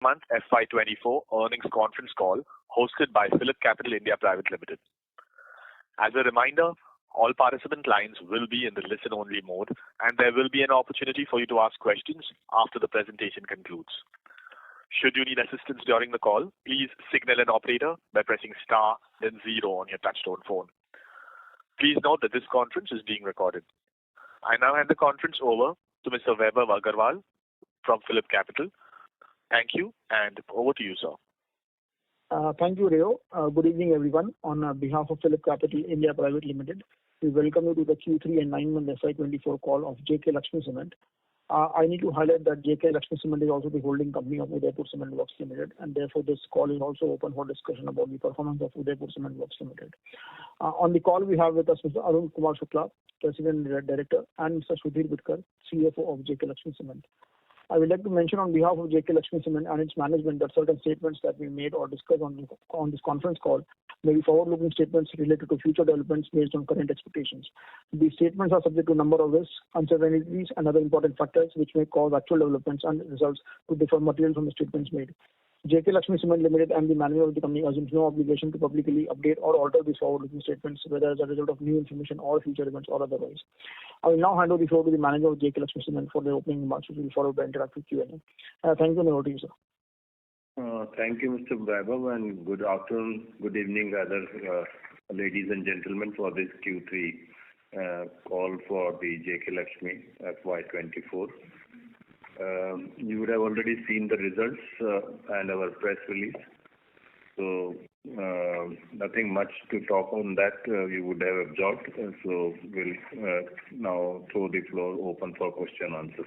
Month FY24 earnings conference call hosted by PhillipCapital India Private Limited. As a reminder, all participant lines will be in the listen-only mode, and there will be an opportunity for you to ask questions after the presentation concludes. Should you need assistance during the call, please signal an operator by pressing star then 0 on your touchtone phone. Please note that this conference is being recorded. I now hand the conference over to Mr. Vaibhav Agarwal from PhillipCapital. Thank you, and over to you, sir. Thank you, Rio. Good evening, everyone. On behalf of PhillipCapital India Private Limited, we welcome you to the Q3 and 9-month FY24 call of JK Lakshmi Cement. I need to highlight that JK Lakshmi Cement is also the holding company of Udaipur Cement Works Limited, and therefore this call is also open for discussion about the performance of Udaipur Cement Works Limited. On the call, we have with us Mr. Arun Kumar Shukla, President and Director, and Mr. Sudhir Bidkar, CFO of JK Lakshmi Cement. I would like to mention on behalf of JK Lakshmi Cement and its management that certain statements that we made or discussed on this conference call may be forward-looking statements related to future developments based on current expectations. These statements are subject to a number of risks, uncertainties, and other important factors which may cause actual developments and results to differ materially from the statements made. JK Lakshmi Cement Limited and the management of the company assumes no obligation to publicly update or alter these forward-looking statements, whether as a result of new information or future events or otherwise. I will now hand over the floor to the manager of JK Lakshmi Cement for the opening remarks, which will be followed by interactive Q&A. Thank you, and over to you, sir. Thank you, Mr. Vaibhav, and good afternoon, good evening, rather, ladies and gentlemen, for this Q3 call for the JK Lakshmi FY24. You would have already seen the results and our press release. So, nothing much to talk on that. You would have absorbed. So, we'll now throw the floor open for question answers.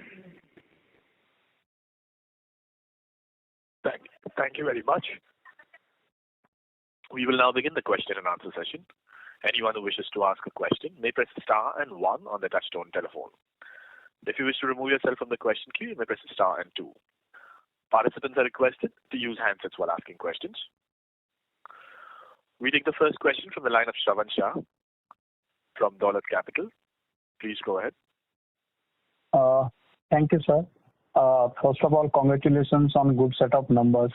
Thank you very much. We will now begin the question and answer session. Anyone who wishes to ask a question may press star and 1 on the touchtone telephone. If you wish to remove yourself from the question queue, you may press star and 2. Participants are requested to use handsets while asking questions. We take the first question from the line of Shravan Shah from Dolat Capital. Please go ahead. Thank you, sir. First of all, congratulations on good set of numbers.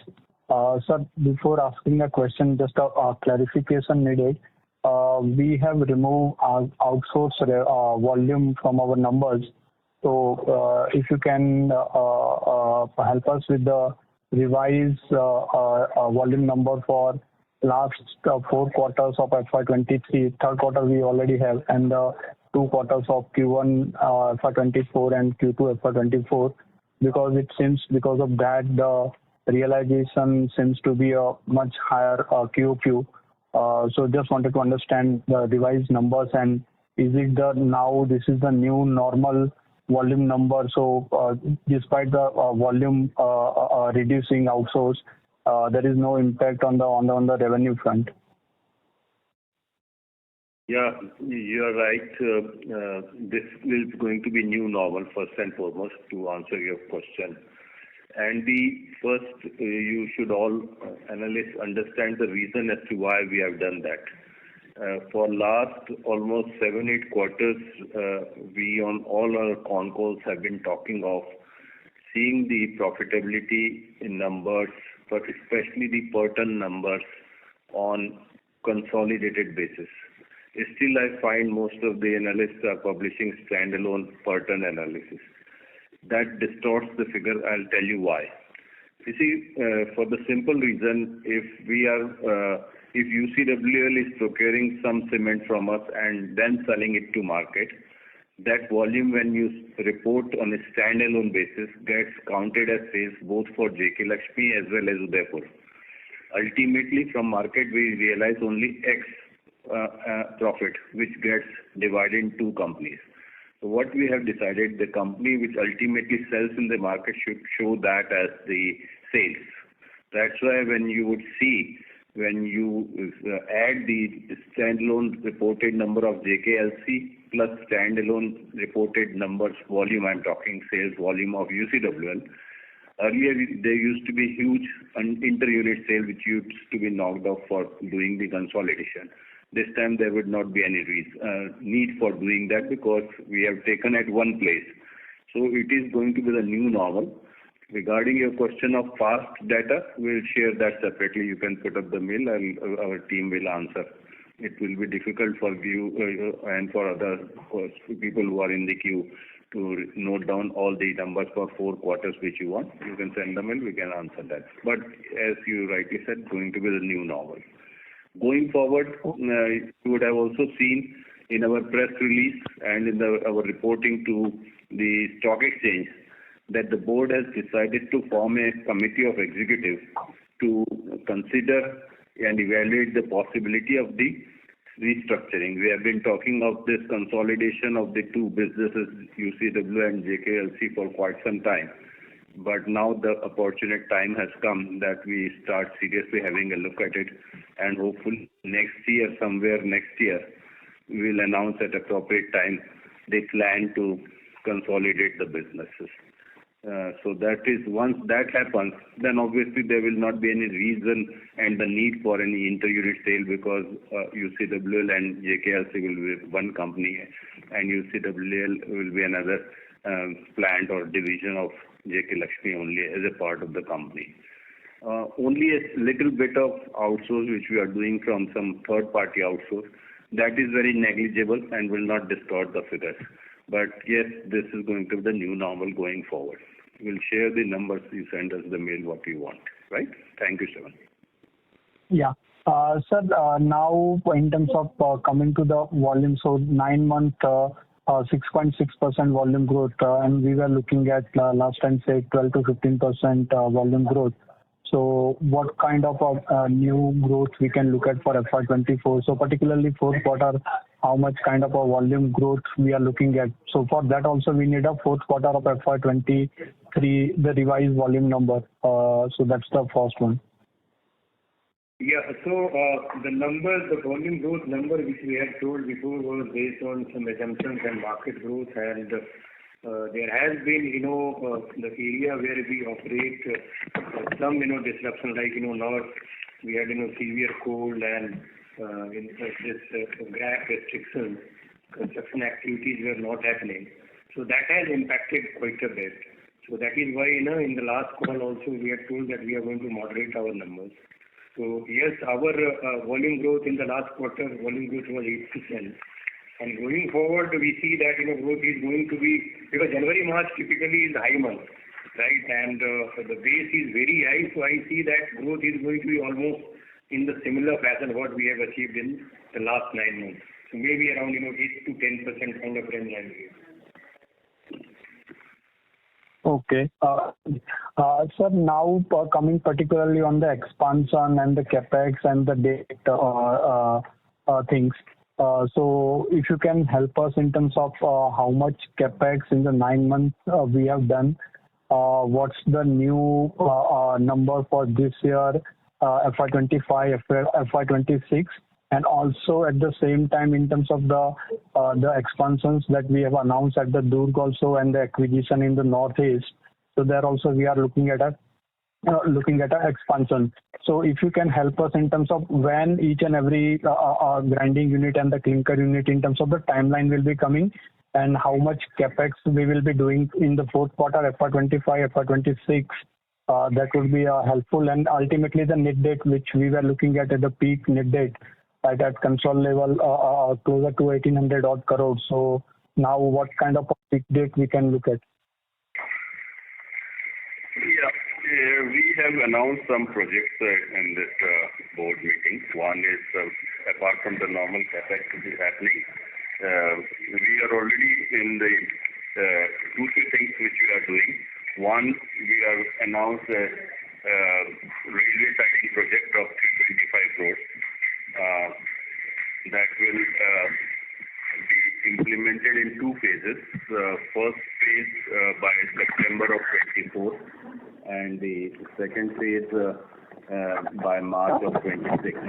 Sir, before asking a question, just a clarification needed. We have removed our outsourced volume from our numbers. So, if you can help us with the revised volume number for last 4 quarters of FY23, third quarter we already have, and 2 quarters of Q1 FY24 and Q2 FY24, because it seems because of that the realization seems to be a much higher QOQ. So just wanted to understand the revised numbers, and is it now this is the new normal volume number? So despite the volume reducing outsource, there is no impact on the revenue front. Yeah, you are right. This is going to be new normal, first and foremost, to answer your question. And the first, you should all analysts understand the reason as to why we have done that. For last almost 7-8 quarters, we on all our con calls have been talking of seeing the profitability in numbers, but especially the per ton numbers on consolidated basis. Still, I find most of the analysts are publishing standalone per ton analysis. That distorts the figure. I'll tell you why. You see, for the simple reason, if UCWL is procuring some cement from us and then selling it to market, that volume when you report on a standalone basis gets counted as sales both for JK Lakshmi as well as Udaipur. Ultimately, from market we realize only X profit, which gets divided in 2 companies. So what we have decided, the company which ultimately sells in the market should show that as the sales. That's why when you would see, when you add the standalone reported number of JKLC plus standalone reported numbers, volume, I'm talking sales volume of UCWL, earlier there used to be huge inter-unit sale which used to be knocked off for doing the consolidation. This time there would not be any need for doing that because we have taken at one place. So it is going to be the new normal. Regarding your question of past data, we'll share that separately. You can put up the mail and our team will answer. It will be difficult for you and for other people who are in the queue to note down all the numbers for 4 quarters which you want. You can send them and we can answer that. But as you rightly said, going to be the new normal. Going forward, you would have also seen in our press release and in our reporting to the stock exchange that the board has decided to form a committee of executives to consider and evaluate the possibility of the restructuring. We have been talking of this consolidation of the two businesses, UCW and JKLC, for quite some time. But now the opportunate time has come that we start seriously having a look at it, and hopefully somewhere next year, we will announce at appropriate time the plan to consolidate the businesses. So that is, once that happens, then obviously there will not be any reason and the need for any inter-unit sale, because UCWL and JKLC will be one company and UCWL will be another plant or division of JK Lakshmi only as a part of the company. Only a little bit of outsource which we are doing from some third-party outsource, that is very negligible and will not distort the figures. But yes, this is going to be the new normal going forward. We'll share the numbers. You send us the mail what you want, right? Thank you, Shravan. Yeah. Sir, now in terms of coming to the volume, so 9 month 6.6% volume growth, and we were looking at last time say 12 to 15% volume growth. So what kind of new growth we can look at for FY24? So particularly fourth quarter, how much kind of a volume growth we are looking at? So for that also we need a fourth quarter of FY23, the revised volume number. So that's the first one. Yeah, so the volume growth number which we had told before was based on some assumptions and market growth, and there has been, the area where we operate some, disruption, like, north, we had, severe cold and this GRAP restrictions, construction activities were not happening. So that has impacted quite a bit. So that is why, in the last call also we had told that we are going to moderate our numbers. So yes, our volume growth in the last quarter, volume growth was 8%. And going forward, we see that, growth is going to be, because January, March typically is high month, right? And the base is very high, so I see that growth is going to be almost in the similar fashion what we have achieved in the last 9 months. So maybe around, 8 to 10% kind of range I believe. Okay. Sir, now coming particularly on the expansion and the capex and the debt things. So if you can help us in terms of how much capex in the 9 months we have done, what's the new number for this year, FY25, FY26, and also at the same time in terms of the expansions that we have announced at the Durg also and the acquisition in the northeast. So there also we are looking at a expansion. So if you can help us in terms of when each and every grinding unit and the clinker unit in terms of the timeline will be coming, and how much capex we will be doing in the fourth quarter, FY25, FY26, that would be helpful. And ultimately the net debt which we were looking at the peak net debt at console level closer to 1800 odd crores. So now what kind of a peak debt we can look at? Yeah. We have announced some projects in this board meeting. One is, apart from the normal capex which is happening, we are already in the 2-3 things which we are doing. One, we have announced a railway siding project of 325 crores that will be implemented in 2 phases. First phase by September of 24, and the second phase by March of 26.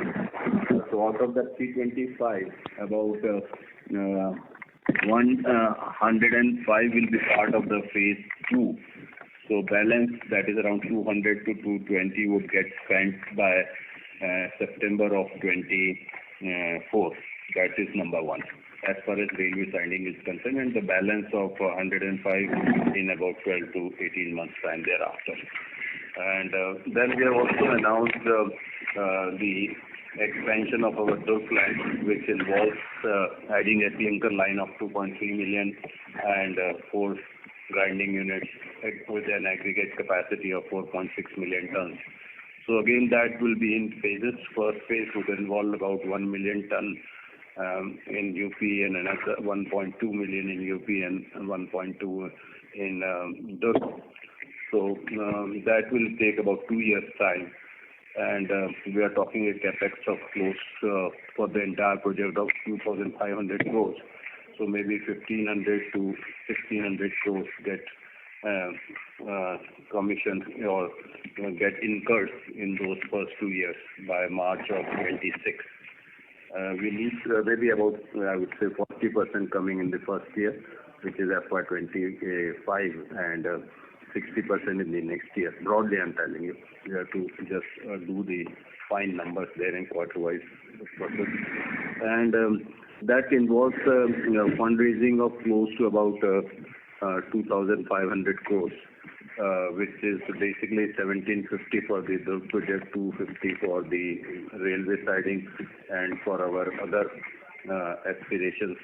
So out of that 325, about 105 will be part of the phase 2. So balance, that is around 200 to 220 would get spent by September of 24. That is number one. as far as railway siding is concerned, and the balance of 105 in about 12 to 18 months time thereafter. And then we have also announced the expansion of our Durg plant, which involves adding a clinker line of 2.3 million and 4 grinding units with an aggregate capacity of 4.6 million tons. So again, that will be in phases. First phase would involve about 1 million ton in UP and another 1.2 million in UP and 1.2 in Durg. So that will take about 2 years' time. And we are talking a capex of close for the entire project of 2,500 crores. So maybe 1,500 to 1,600 crores get commissioned or get incurred in those first 2 years by March of 26. We need maybe about, I would say, 40% coming in the first year, which is FY25, and 60% in the next year. Broadly, I'm telling you, we have to just do the fine numbers there in quarter-wise process. And that involves fundraising of close to about 2,500 crores, which is basically 1,750 for the Durg project, 250 for the railway siding, and for our other aspirations,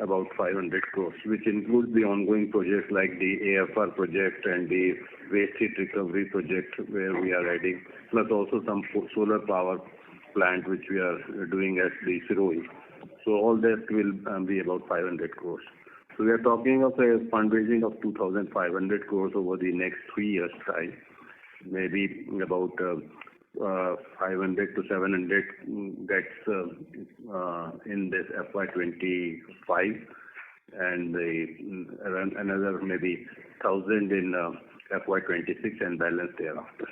about 500 crores, which includes the ongoing projects like the AFR project and the waste heat recovery project, where we are adding, plus also some solar power plant which we are doing at the Siroi. So all that will be about 500 crores. So we are talking of a fundraising of 2,500 crores over the next 3 years' time. Maybe about 500 to 700 gets in this FY25, and another maybe 1,000 in FY26, and balance thereafter.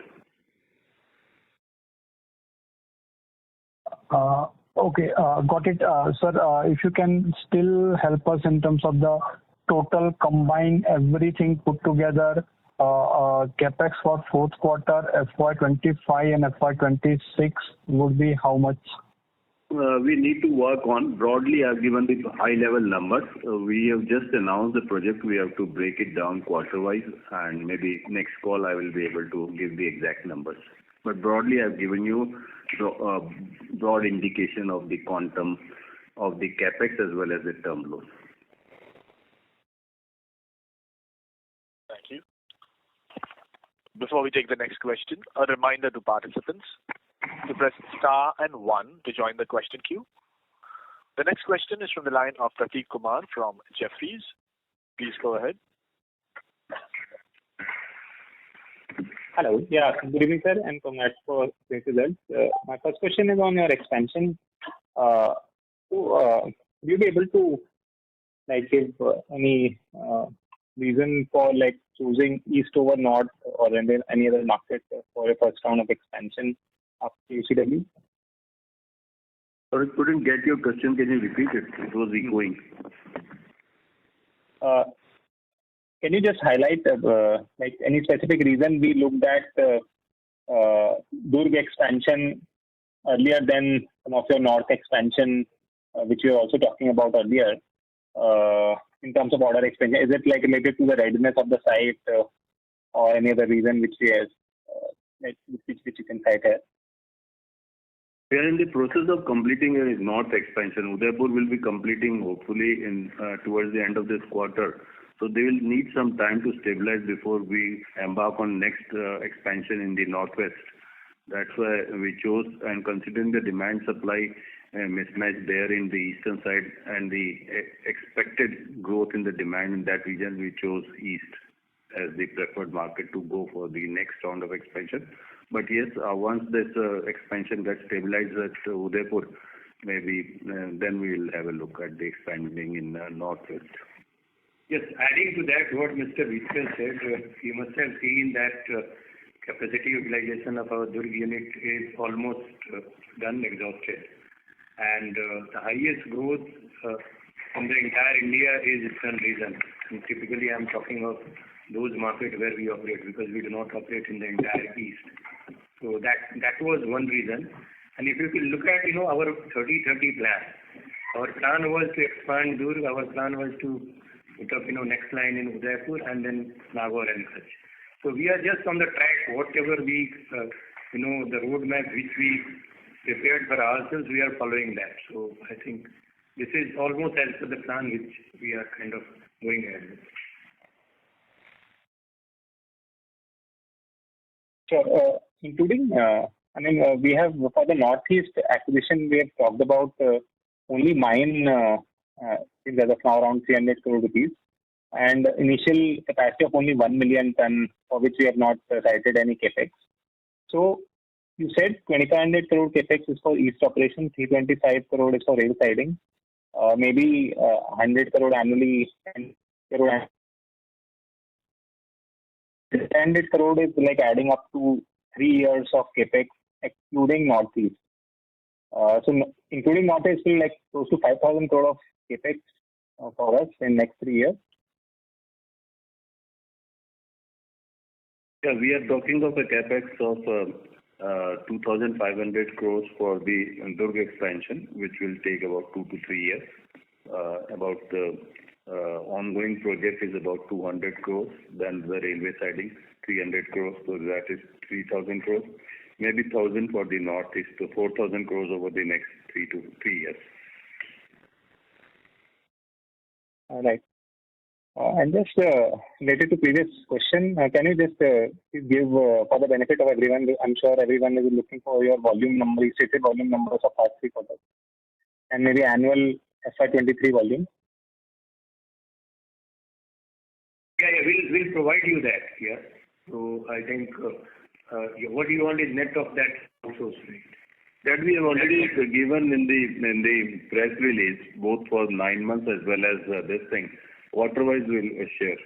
Okay, got it. Sir, if you can still help us in terms of the total combined everything put together, capex for fourth quarter, FY25 and FY26 would be how much? We need to work on. Broadly, I've given the high-level numbers. We have just announced the project. We have to break it down quarter-wise, and maybe next call I will be able to give the exact numbers. But broadly, I've given you broad indication of the quantum of the capex as well as the term loan. Thank you. Before we take the next question, a reminder to participants to press star and 1 to join the question queue. The next question is from the line of Prateek Kumar from Jefferies. Please go ahead. Hello. Yeah, good evening, sir, and congrats for great results. My first question is on your expansion. Would you be able to give any reason for choosing east over north or any other market for your first round of expansion up to UCW? Sorry, couldn't get your question. Can you repeat it? It was echoing. Can you just highlight any specific reason we looked at Durg expansion earlier than some of your north expansion, which we were also talking about earlier, in terms of order expansion? Is it related to the readiness of the site or any other reason which you can cite here? We are in the process of completing a north expansion. Udaipur will be completing hopefully towards the end of this quarter. So they will need some time to stabilize before we embark on next expansion in the northwest. That's why we chose, and considering the demand-supply mismatch there in the eastern side and the expected growth in the demand in that region, we chose east as the preferred market to go for the next round of expansion. But yes, once this expansion gets stabilized at Udaipur, maybe then we will have a look at the expanding in northwest. Yes, adding to that what Mr. Vishal said, you must have seen that capacity utilization of our Durg unit is almost done, exhausted. And the highest growth in the entire India is Eastern region. And typically I'm talking of those markets where we operate, because we do not operate in the entire East. So that was one reason. And if you can look at our 30-30 plan, Our plan was to expand Durg. Our plan was to put up, next line in Udaipur and then Nagaur and such. So we are just on the track. Whatever we, the roadmap which we prepared for ourselves, we are following that. So I think this is almost as per the plan which we are kind of going ahead with. Sure. Including, we have for the Northeast acquisition, we have talked about only mine is as of now around 300 crore rupees, and initial capacity of only 1 million ton, for which we have not cited any capex. So you said 2,500 crore capex is for East operation, 325 crore is for rail siding, maybe 100 crore annually, 10 crore. 100 crore is like adding up to 3 years of capex, excluding Northeast. So including Northeast, still like close to 5,000 crore of capex for us in next 3 years. Yeah, we are talking of a capex of 2,500 crores for the Durg expansion, which will take about 2 to 3 years. About the ongoing project is about 200 crores. Then the railway siding 300 crores, so that is 3,000 crores. Maybe 1,000 for the Northeast, so 4,000 crores over the next 3 years. All right. And just related to previous question, can you just give for the benefit of everyone? I'm sure everyone is looking for your volume number, stated volume numbers of past 3 quarters, and maybe annual FY23 volume. Yeah, we'll provide you that. Yeah. So I think what you want is net of that also, right? That we have already given in the press release, both for 9 months as well as this thing. Quarter-wise, we'll share.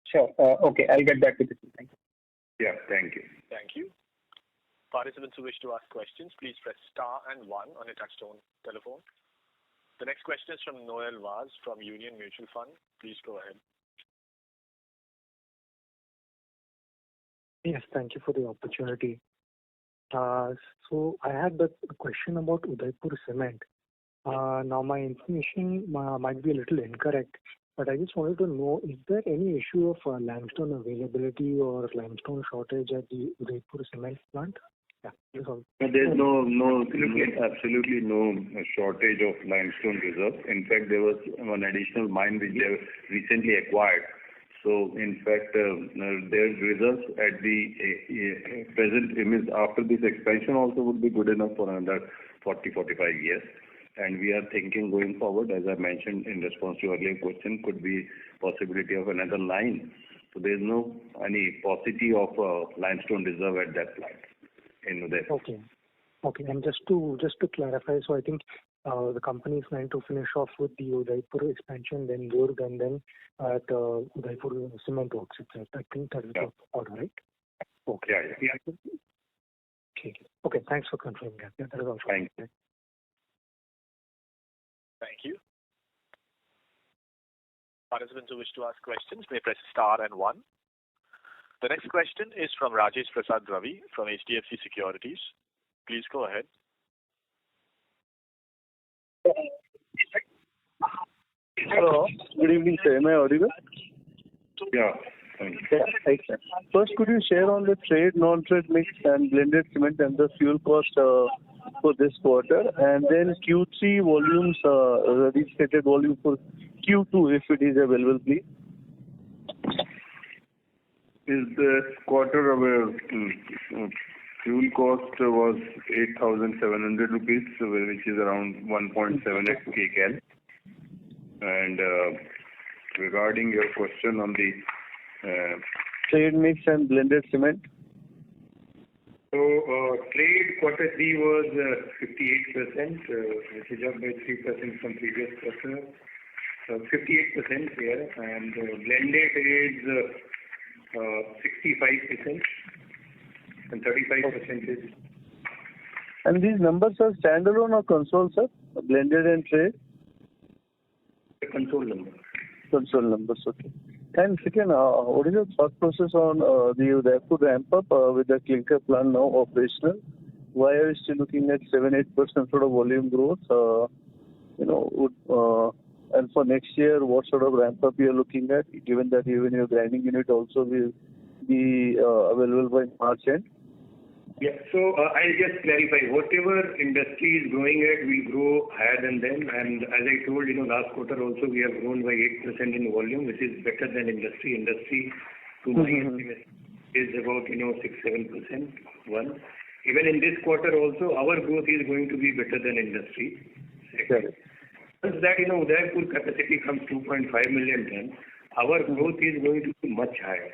Sure. Okay, I'll get back to you. Thank you. Yeah, thank you. Thank you. Participants who wish to ask questions, please press star and 1 on your touchtone telephone. The next question is from Noel Vaz from Union Mutual Fund. Please go ahead. Yes, thank you for the opportunity. So I had a question about Udaipur cement. Now my information might be a little incorrect, but I just wanted to know, is there any issue of limestone availability or limestone shortage at the Udaipur cement plant? Yeah, that's all. There's absolutely no shortage of limestone reserve. In fact, there was one additional mine which they have recently acquired. So, in fact, their reserves at the present image after this expansion also would be good enough for another 40-45 years. And we are thinking going forward, as I mentioned in response to earlier question, could be possibility of another line. So there is no any paucity of limestone reserve at that plant in Udaipur. Okay. And just to clarify, so I think the company is trying to finish off with the Udaipur expansion, then Durg, and then at Udaipur cement works itself. I think that is the order, right? Okay. Yeah. Okay. Thanks for confirming that. Yeah, that is all. Thank you. Thank you. Participants who wish to ask questions may press star and 1. The next question is from Rajesh Prasad Ravi from HDFC Securities. Please go ahead. Hello. Good evening, sir. Am I audible? Yeah. Thanks, sir. First, could you share on the trade, non-trade mix and blended cement and the fuel cost for this quarter, and then Q3 volumes, restated volume for Q2, if it is available, please. Is the quarter of fuel cost was 8,700 rupees, which is around 1.78 kcal. And regarding your question on the trade mix and blended cement. So trade quarter 3 was 58%, which is up by 3% from previous quarter. 58% here, and blended is 65%, and 35% is. And these numbers are standalone or console, sir? Blended and trade? The console number. Console numbers, okay. And second, what is your thought process on the Udaipur ramp up with the clinker plant now operational? why are you still looking at 7-8% sort of volume growth? And for next year, what sort of ramp up you are looking at, given that even your grinding unit also will be available by March end? Yeah. So I'll just clarify. Whatever industry is growing at, we grow higher than them. And as I told last quarter also, we have grown by 8% in volume, which is better than industry. Industry, to my estimate, is about 6-7%. One. Even in this quarter also, our growth is going to be better than industry. Second. Once that Udaipur capacity comes 2.5 million tons, our growth is going to be much higher,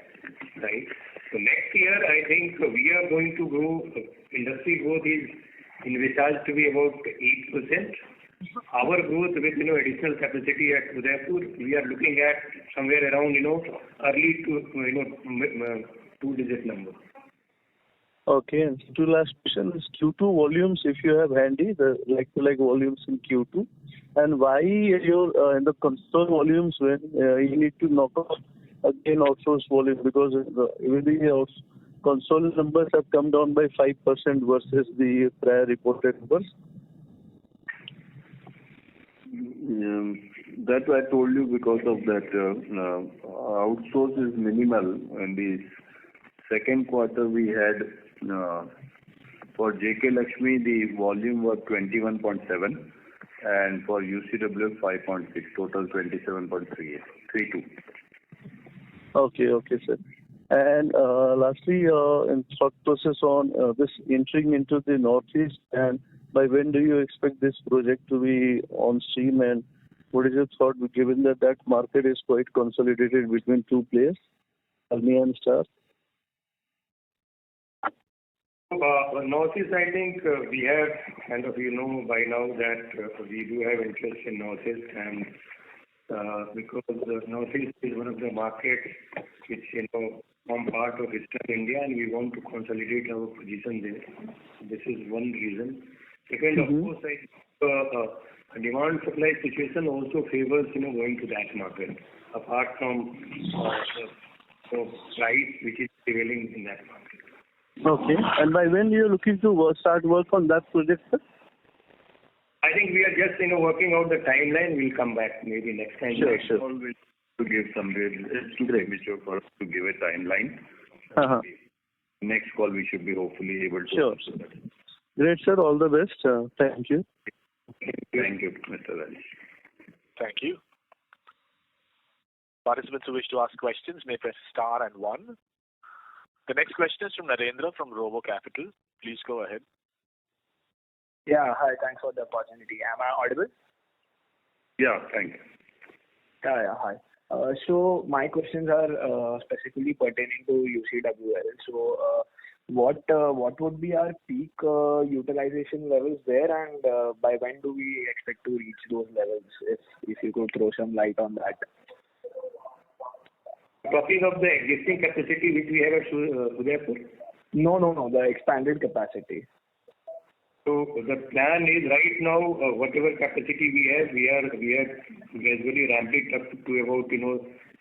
right? So next year, I think we are going to grow. Industry growth is envisaged to be about 8%. Our growth with additional capacity at Udaipur, we are looking at somewhere around early to two-digit number. Okay, and two last questions. Q2 volumes, if you have handy, the like-to-like volumes in Q2, and why your in the console volumes when you need to knock off again outsource volume, because even the console numbers have come down by 5% versus the prior reported numbers. That I told you because of that outsource is minimal. In the second quarter we had for JK Lakshmi the volume was 21.7 and for UCW 5.6, total 27.32. Okay, sir. And lastly, in thought process on this entering into the Northeast, and by when do you expect this project to be on stream, and what is your thought, given that that market is quite consolidated between two players, Almi and Star? Northeast, I think we have kind of by now that we do have interest in Northeast, and because Northeast is one of the markets which form part of Eastern India, and we want to consolidate our position there. This is one reason. Second, of course, a demand supply situation also favors going to that market, apart from the price which is prevailing in that market. Okay, and by when you are looking to start work on that project, sir? I think we are just working out the timeline. We'll come back maybe next time. Sure. Always to give some days. It's too premature for us to give a timeline. Next call we should be hopefully able to. Sure. Great, sir. All the best. Thank you. Thank you, Mr. Rajesh. Thank you. Participants who wish to ask questions may press star and 1. The next question is from Narendra from Robo Capital. Please go ahead. Yeah, hi. Thanks for the opportunity. Am I audible? Yeah, thank you. Yeah, hi. So my questions are specifically pertaining to UCWL. So what would be our peak utilization levels there, and by when do we expect to reach those levels? If you could throw some light on that. Talking of the existing capacity which we have at Udaipur? No, the expanded capacity. So the plan is right now, whatever capacity we have gradually ramped it up to about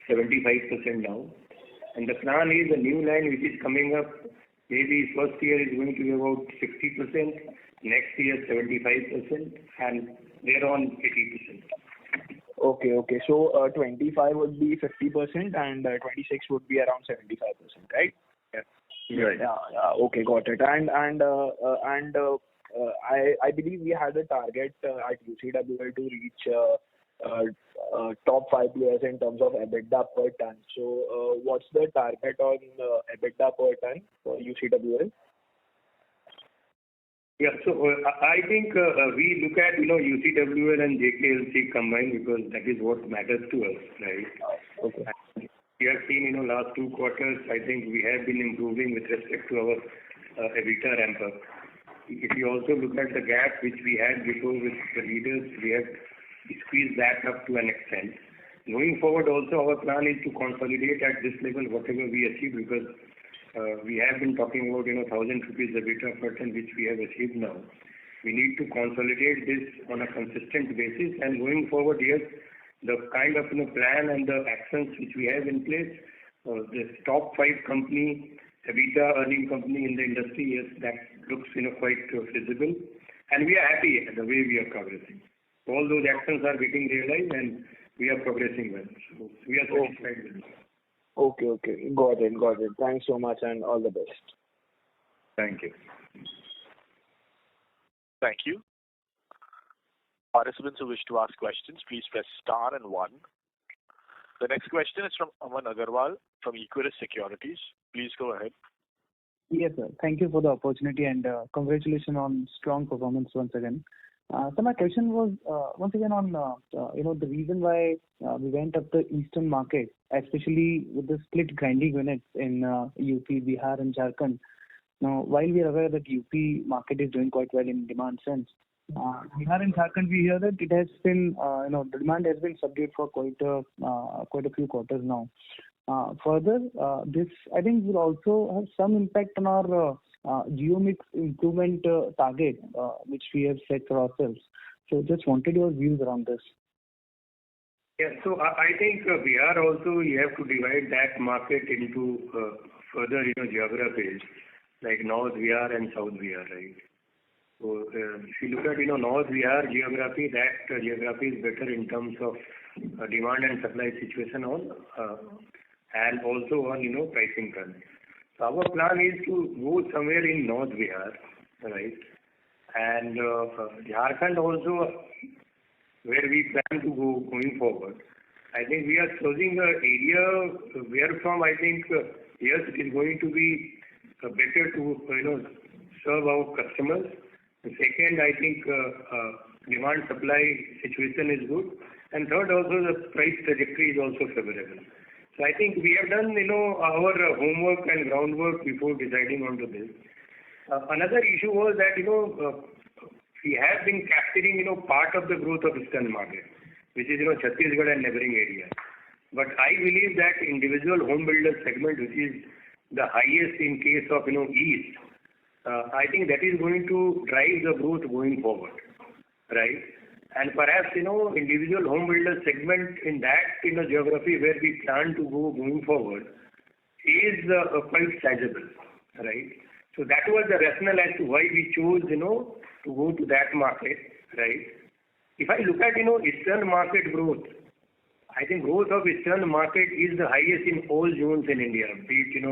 75% now. And the plan is the new line which is coming up, maybe first year is going to be about 60%, next year 75%, and thereon 80%. Okay. So 25 would be 50% and 26 would be around 75%, right? Yeah. Right. Yeah. Okay, got it. And I believe we had a target at UCWL to reach top 5 players in terms of EBITDA per ton. So what's the target on EBITDA per ton for UCWL? Yeah, so I think we look at UCWL and JKLC combined because that is what matters to us, right? Okay. And we have seen last 2 quarters, I think we have been improving with respect to our EBITDA ramp up. If you also look at the gap which we had before with the leaders, we have squeezed that up to an extent. Going forward also our plan is to consolidate at this level whatever we achieve, because we have been talking about 1,000 rupees EBITDA per ton which we have achieved now. We need to consolidate this on a consistent basis, and going forward, yes, the kind of plan and the actions which we have in place, this top 5 company EBITDA earning company in the industry, yes, that looks quite feasible, and we are happy the way we are progressing. All those actions are getting realized, and we are progressing well. So we are satisfied with it. Okay. Got it. Thanks so much, and all the best. Thank you. Thank you. Participants who wish to ask questions, please press star and 1. The next question is from Aman Agarwal from Q3 Securities. Please go ahead. Yes, sir. Thank you for the opportunity and congratulations on strong performance once again. So my question was once again on the reason why we went up the eastern market, especially with the split grinding units in UP, Bihar, and Jharkhand. Now, while we are aware that UP market is doing quite well in demand sense, Bihar and Jharkhand, we hear that it has been the demand has been subdued for quite a few quarters now. Further, this I think will also have some impact on our geo mix improvement target, which we have set for ourselves. So just wanted your views around this. Yeah, so I think Bihar also, you have to divide that market into further geographies like North Bihar and South Bihar, right? So if you look at North Bihar geography, that geography is better in terms of demand and supply situation and also on pricing front. So our plan is to go somewhere in North Bihar, right? And Jharkhand also, where we plan to go going forward. I think we are choosing an area where from I think yes, it is going to be better to serve our customers. The second, I think demand supply situation is good, and third also the price trajectory is also favorable. So I think we have done our homework and groundwork before deciding onto this. Another issue was that we have been capturing part of the growth of eastern market, which is Chhattisgarh and neighboring area. But I believe that individual home builder segment, which is the highest in case of east, I think that is going to drive the growth going forward, right? And perhaps individual home builder segment in that geography where we plan to go going forward is quite sizable, right? So that was the rationale as to why we chose to go to that market, right? If I look at eastern market growth, I think growth of eastern market is the highest in all zones in India, be it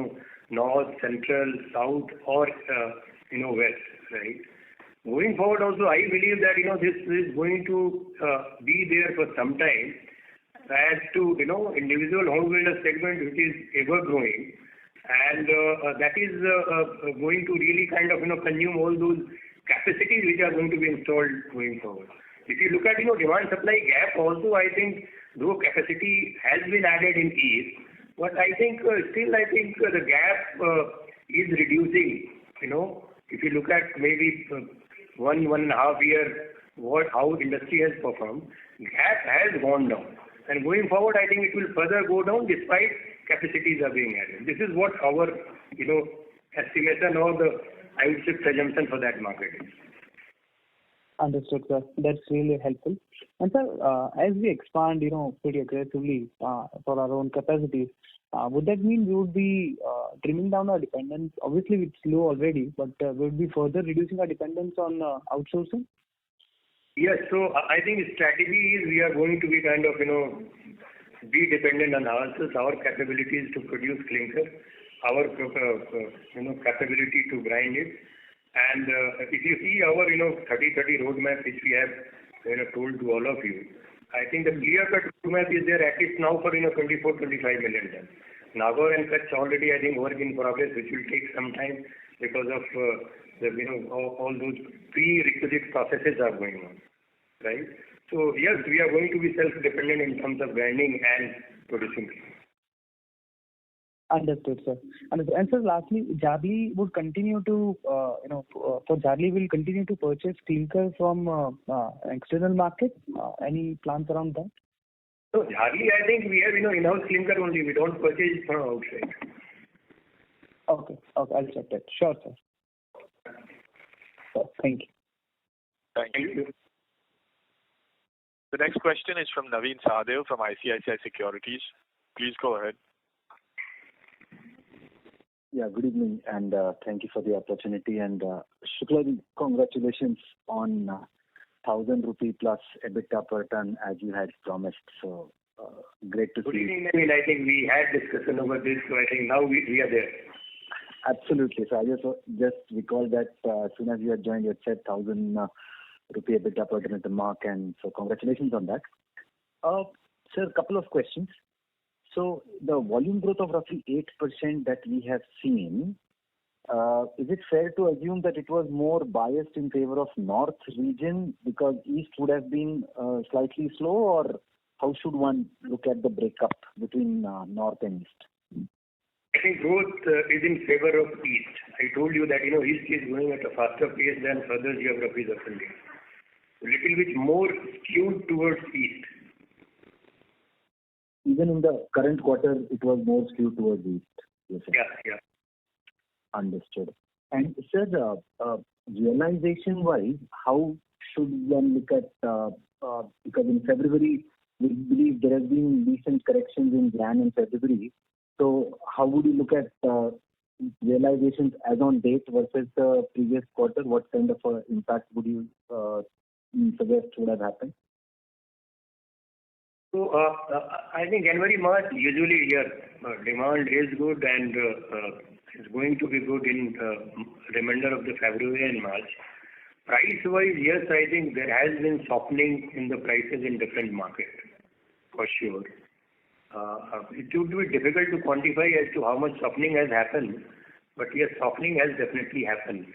north, central, south, or west, right? Going forward also, I believe that this is going to be there for some time as to individual home builder segment which is ever growing, and that is going to really kind of consume all those capacities which are going to be installed going forward. If you look at demand supply gap also, I think though capacity has been added in east, but I think still I think the gap is reducing. If you look at maybe 1.5 year how industry has performed, gap has gone down, and going forward I think it will further go down despite capacities are being added. This is what our estimation or the I would say presumption for that market is. Understood, sir. That's really helpful. And sir, as we expand, pretty aggressively for our own capacities, would that mean we would be trimming down our dependence? Obviously, it's low already, but we would be further reducing our dependence on outsourcing? Yes. So I think the strategy is we are going to be kind of be dependent on ourselves, our capabilities to produce clinker, our capability to grind it. And if you see our 30-30 roadmap which we have told to all of you, I think the clear-cut roadmap is there at least now for 24-25 million tons. Nagaur and Kutch already I think work in progress, which will take some time because of all those prerequisite processes are going on, right? So yes, we are going to be self-dependent in terms of grinding and producing. Understood, sir. Understood. And sir, lastly, Jarli would continue to, for Jarli will continue to purchase clinker from external market. Any plans around that? So Jarli, I think we have in-house clinker only. We don't purchase it from outside. Okay. I'll check that. Sure, sir. Thank you. Thank you. The next question is from Naveen Sahadev from ICICI Securities. Please go ahead. Yeah, good evening, and thank you for the opportunity. And Shukla, congratulations on 1,000 rupee plus EBITDA per ton as you had promised. So great to Good see. evening. I mean, I think we had discussion over this, so I think now we are there. Absolutely. So I just recall that as soon as you had joined, you had said 1,000 rupee EBITDA per ton at the mark, and so congratulations on that. Sir, a couple of questions. So the volume growth of roughly 8% that we have seen, is it fair to assume that it was more biased in favor of north region because east would have been slightly slow, or how should one look at the breakup between north and east? I think growth is in favor of east. I told you that east is going at a faster pace than other geographies of India. A little bit more skewed towards east. Even in the current quarter, it was more skewed towards east. Yeah. Understood. And sir, realization-wise, how should one look at, because in February, we believe there has been decent corrections in Jan and February. So how would you look at realizations as on date versus the previous quarter? What kind of impact would you suggest would have happened? So I think January, March, usually demand is good and is going to be good in remainder of the February and March. Price-wise, yes, I think there has been softening in the prices in different markets, for sure. It would be difficult to quantify as to how much softening has happened, but yes, softening has definitely happened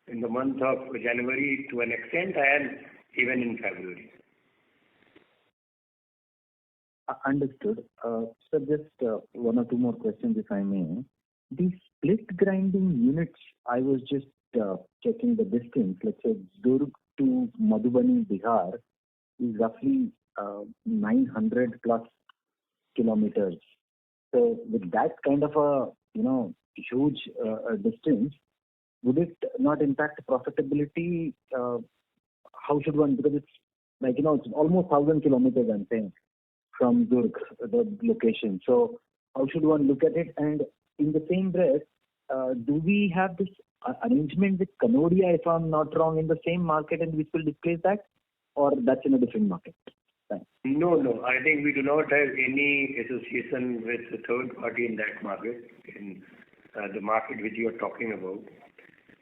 in the month of January to an extent and even in February. Understood. So just one or two more questions, if I may. The split grinding units, I was just checking the distance. Let's say Durg to Madhubani, Bihar, is roughly 900 plus kilometers. So with that kind of a huge distance, would it not impact profitability? How should one? Because it's like it's almost 1,000 kilometers, I'm saying, from Durg, the location. So how should one look at it? And in the same breath, do we have this arrangement with Kanodia, if I'm not wrong, in the same market and which will displace that? Or that's in a different market? Thanks. No. I think we do not have any association with the third party in that market, in the market which you are talking about.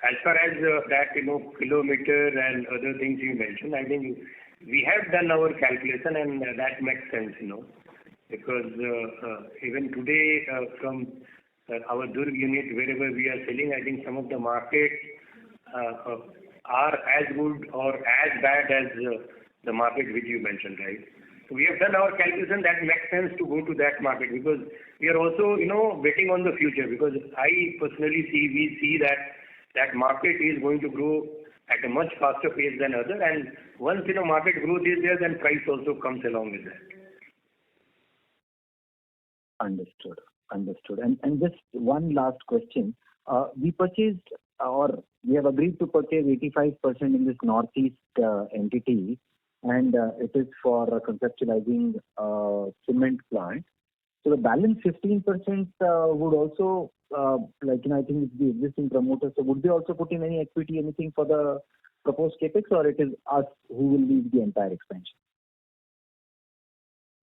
As far as that, kilometer and other things you mentioned, I think we have done our calculation and that makes sense, because even today from our Durg unit, wherever we are selling, I think some of the markets are as good or as bad as the market which you mentioned, right? So we have done our calculation. That makes sense to go to that market because we are also, betting on the future, because I personally we see that market is going to grow at a much faster pace than other, and once market growth is there, then price also comes along with that. Understood. And just one last question. We purchased, or we have agreed to purchase 85% in this northeast entity, and it is for conceptualizing cement plant. So the balance 15% would also, I think it's the existing promoters. So would they also put in any equity, anything for the proposed capex, or it is us who will lead the entire expansion?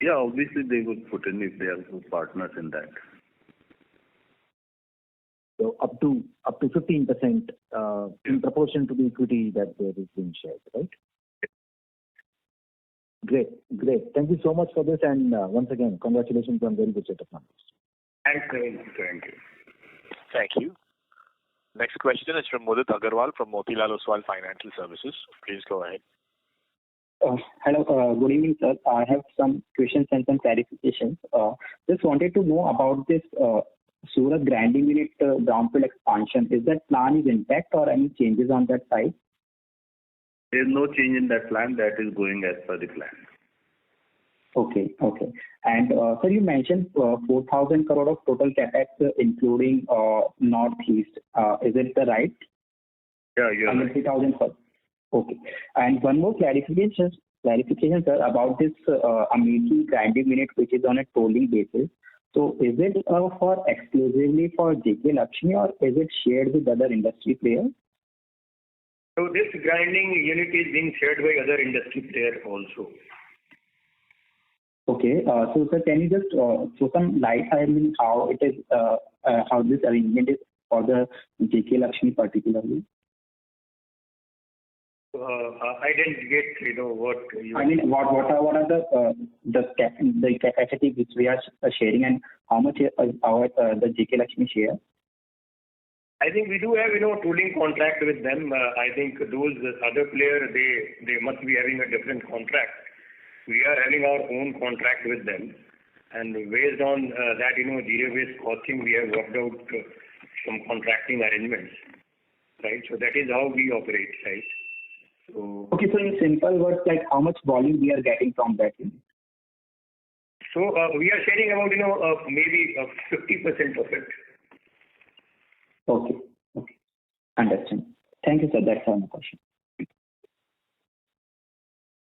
Yeah, obviously they would put in if they are partners in that. So up to 15% in proportion to the equity that there is being shared, right? Great. Thank you so much for this, and once again, congratulations on very good set of numbers. Thank you. Thank you. Next question is from Mudit Agarwal from Motilal Oswal Financial Services. Please go ahead. Hello. Good evening, sir. I have some questions and some clarifications. Just wanted to know about this Surat grinding unit brownfield expansion. Is that plan is intact or any changes on that side? There is no change in that plan. That is going as per the plan. Okay. And sir, you mentioned 4,000 crore of total capex, including northeast. Is it the right? Yeah, you're right. 3,000 crore. Okay. And one more clarification, sir, about this Amethi grinding unit, which is on a tolling basis. So is it for exclusively for JK Lakshmi or is it shared with other industry players? So this grinding unit is being shared by other industry players also. Okay. So sir, can you just throw some light on how it is, how this arrangement is for the JK Lakshmi particularly? I didn't get what you. I mean, what are the capacity which we are sharing and how much is the JK Lakshmi share? I think we do have tooling contract with them. I think those other players they must be having a different contract. We are having our own contract with them, and based on that zero-based costing, we have worked out some contracting arrangements, right? So that is how we operate, right? So, okay, so in simple words, like how much volume we are getting from that unit? So we are sharing about maybe 50% of it. Okay. Understand. Thank you, sir. That's all my question.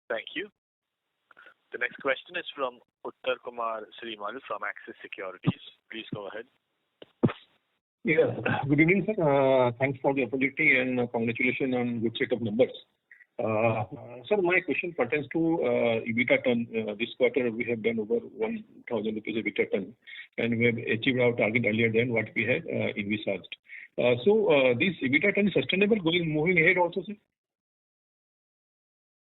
Thank you. The next question is from Uttar Kumar Srimal from Axis Securities. Please go ahead. Yeah. Good evening, sir. Thanks for the opportunity and congratulations on good set of numbers. Sir, my question pertains to EBITDA ton. This quarter we have done over 1,000 rupees EBITDA ton, and we have achieved our target earlier than what we had envisaged. So this EBITDA ton is sustainable moving ahead also, sir?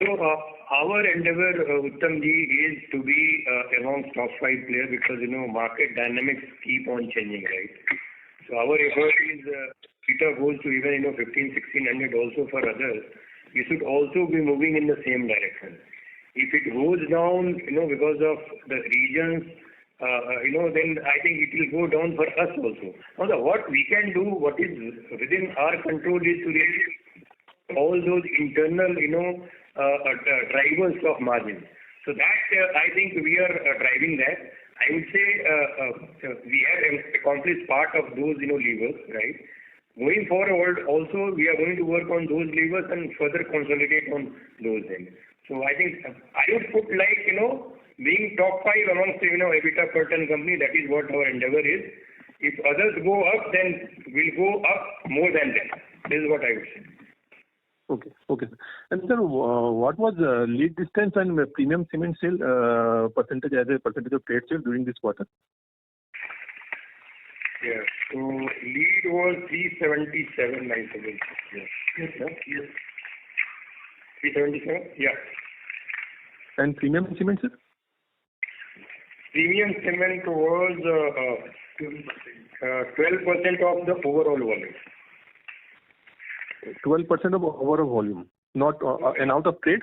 So our endeavor, Uttamji, is to be amongst top 5 players because market dynamics keep on changing, right? So our effort is EBITDA goes to even 1500-1600 also for others. We should also be moving in the same direction. If it goes down, because of the regions, then I think it will go down for us also. Now, what we can do, what is within our control is to really all those internal, drivers of margin. So that I think we are driving that. I would say we have accomplished part of those, levers, right? Going forward, also we are going to work on those levers and further consolidate on those things. So I think I would put being top 5 amongst EBITDA per ton company. That is what our endeavor is. If others go up, then we'll go up more than them. This is what I would say. Okay. And sir, what was lead distance and premium cement sale percentage as a percentage of trade sale during this quarter? Yeah. So lead was 377, I suppose. Yes. 377? Yeah. And premium cement, sir? Premium cement was 12% of the overall volume. 12% of overall volume, not and out of trade?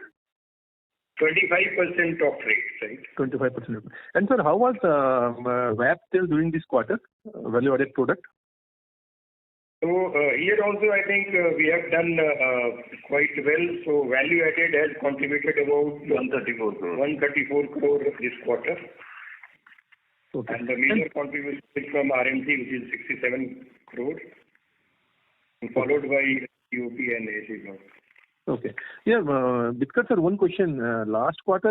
25% of trade, right? 25%. And sir, how was VAP sale during this quarter, value-added product? So here also I think we have done quite well. So value-added has contributed about 134 crore. 134 crore this quarter. Okay. And the major contribution is from RMC, which is 67 crore, followed by UP and AC block. Okay. Yeah, Bitkar sir, one question. Last quarter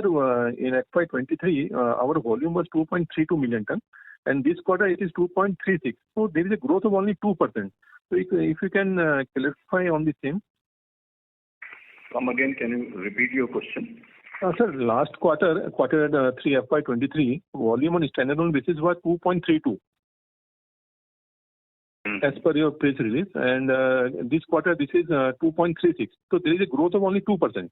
in FY23, our volume was 2.32 million ton, and this quarter it is 2.36. So there is a growth of only 2%. So if you can clarify on the same. Come again, can you repeat your question? Sir, last quarter 3 FY23, volume on standalone basis was 2.32. As per your press release, and this quarter this is 2.36. So there is a growth of only 2%.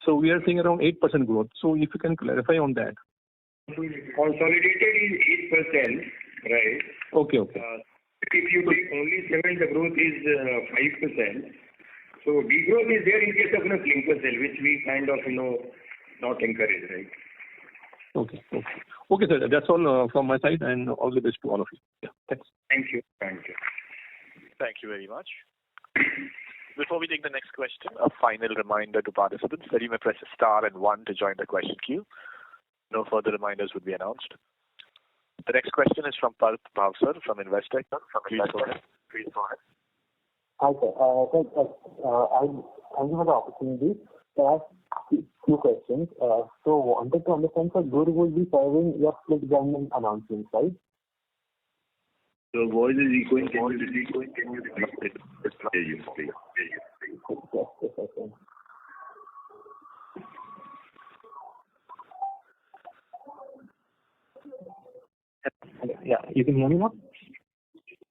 So we are seeing around 8% growth. So if you can clarify on that. Consolidated is 8%, right? Okay. If you take only cement, the growth is 5%. So degrowth is there in case of clinker sale, which we kind of not encourage, right? Okay, sir. That's all from my side, and all the best to all of you. Yeah, thanks. Thank you. Thank you very much. Before we take the next question, a final reminder to participants that you may press star and 1 to join the question queue. No further reminders would be announced. The next question is from Parth Bhavsar from Investec. Please go ahead. Hi, sir. Thank you for the opportunity. I have few questions. So wanted to understand, sir, Durg will be serving your split grinding announcements, right? Your voice is echoing. Can you repeat? Hear you, please. Just a second. Yeah, you can hear me now?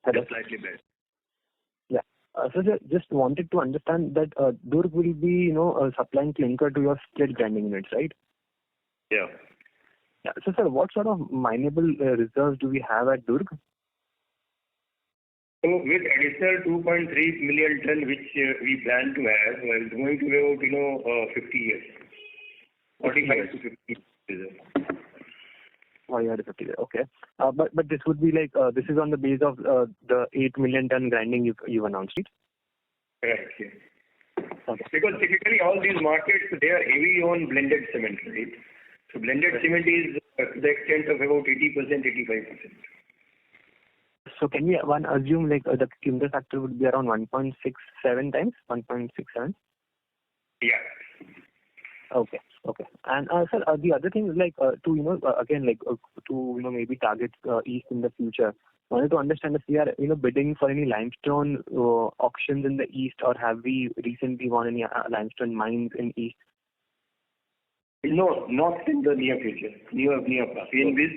Hello. Slightly better. Yeah. So just wanted to understand that Durg will be, supplying clinker to your split grinding units, right? Yeah. Yeah. So, sir, what sort of mineable reserves do we have at Durg? So with additional 2.3 million ton which we plan to have, it's going to be about 50 years, 45 to 50 years. Oh, yeah, 50 years. Okay. But this would be like this is on the base of the 8 million ton grinding you announced, right? Correct. Yeah. Okay. Because typically all these markets they are heavy on blended cement, right? So blended cement is to the extent of about 80%, 85%. So can we assume like the clinker factor would be around 1.67 times, 1.67? Yeah. Okay. And sir, the other thing is like to again like to maybe target east in the future. I wanted to understand if we are bidding for any limestone auctions in the east, or have we recently won any limestone mines in east? No, not in the near future. Near past. In this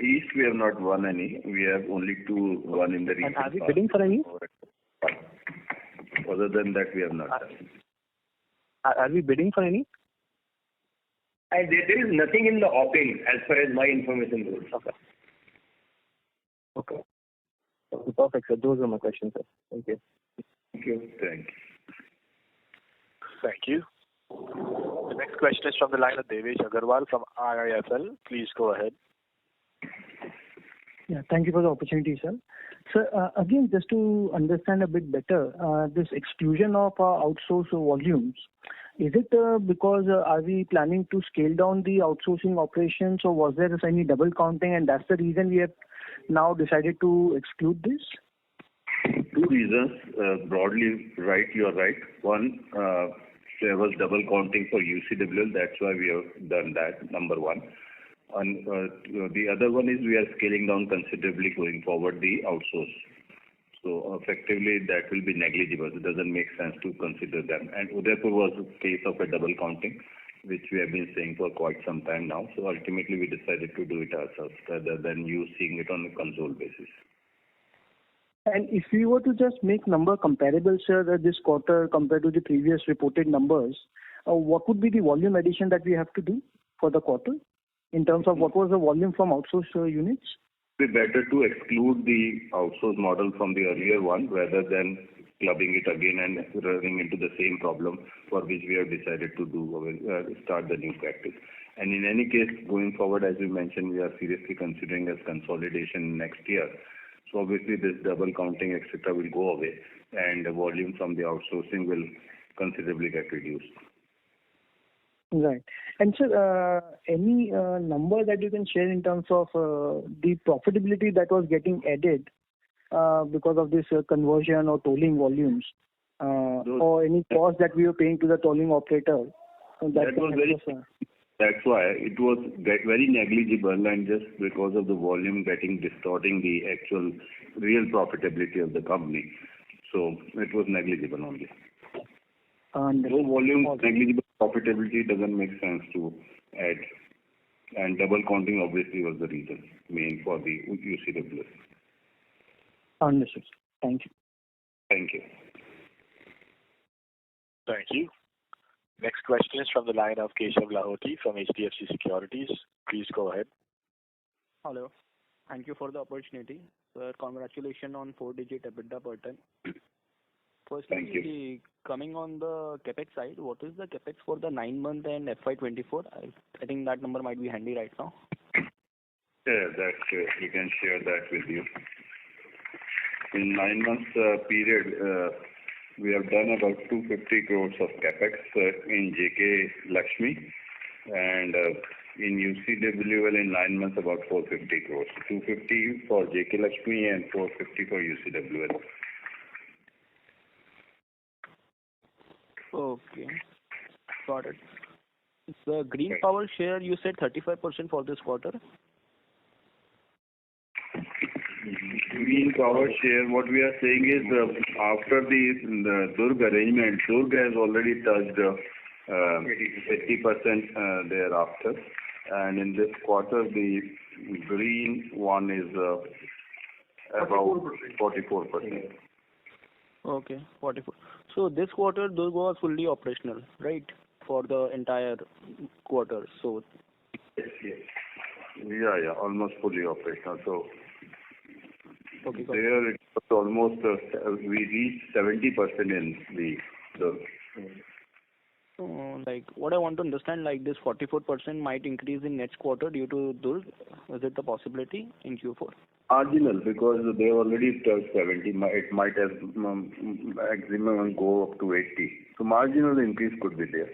east, we have not won any. We have only two won in the recent past. And are we bidding for any? Other than that, we have not. Are we bidding for any? And there is nothing in the offing as far as my information goes. Okay. Perfect, sir. Those are my questions, sir. Thank you. Thank you. Thank you. The next question is from the line of Devesh Agarwal from IIFL. Please go ahead. Yeah, thank you for the opportunity, sir. Sir, again, just to understand a bit better, this exclusion of outsourced volumes, is it because are we planning to scale down the outsourcing operations, or was there any double counting, and that's the reason we have now decided to exclude this? Two reasons. Broadly, right, you are right. One, there was double counting for UCWL. That's why we have done that, number one. And the other one is we are scaling down considerably going forward the outsource. So effectively, that will be negligible. It doesn't make sense to consider them. And Udaipur was a case of a double counting, which we have been saying for quite some time now. So ultimately, we decided to do it ourselves rather than you seeing it on a console basis. And if we were to just make number comparable, sir, this quarter compared to the previous reported numbers, what would be the volume addition that we have to do for the quarter in terms of what was the volume from outsourced units? It would be better to exclude the outsource model from the earlier one rather than clubbing it again and running into the same problem for which we have decided to start the new practice. And in any case, going forward, as we mentioned, we are seriously considering as consolidation next year. So obviously this double counting, etc. will go away and the volume from the outsourcing will considerably get reduced. Right. And sir, any number that you can share in terms of the profitability that was getting added because of this conversion or tolling volumes, or any cost that we were paying to the tolling operator? That's why it was very negligible, and just because of the volume distorting the actual real profitability of the company. So it was negligible only. No volume, negligible profitability doesn't make sense to add. And double counting obviously was the reason main for the UCWS. Understood. Thank you. Thank you. Thank you. Next question is from the line of Keshav Lahoti from HDFC Securities. Please go ahead. Hello. Thank you for the opportunity. Sir, congratulations on 4-digit EBITDA per ton. Firstly, coming on the capex side, what is the capex for the 9-month and FY24? I think that number might be handy right now. Yeah, we can share that with you. In 9 months period, we have done about 250 crores of capex in JK Lakshmi, and in UCWL in 9 months about 450 crores. 250 for JK Lakshmi and 450 for UCWL. Okay. Got it. The green power share, you said 35% for this quarter? Green power share, what we are saying is after the Durg arrangement, Durg has already touched 80% thereafter. And in this quarter, the green one is about 44%. Okay, 44. So this quarter, Durg was fully operational, right? For the entire quarter. So Yes. Yeah, almost fully operational. So okay, there it was almost, we reached 70% in the like what I want to understand, like this 44% might increase in next quarter due to Durg. Is it a possibility in Q4? marginal, because they already touched 70. It might have maximum go up to 80. So marginal increase could be there.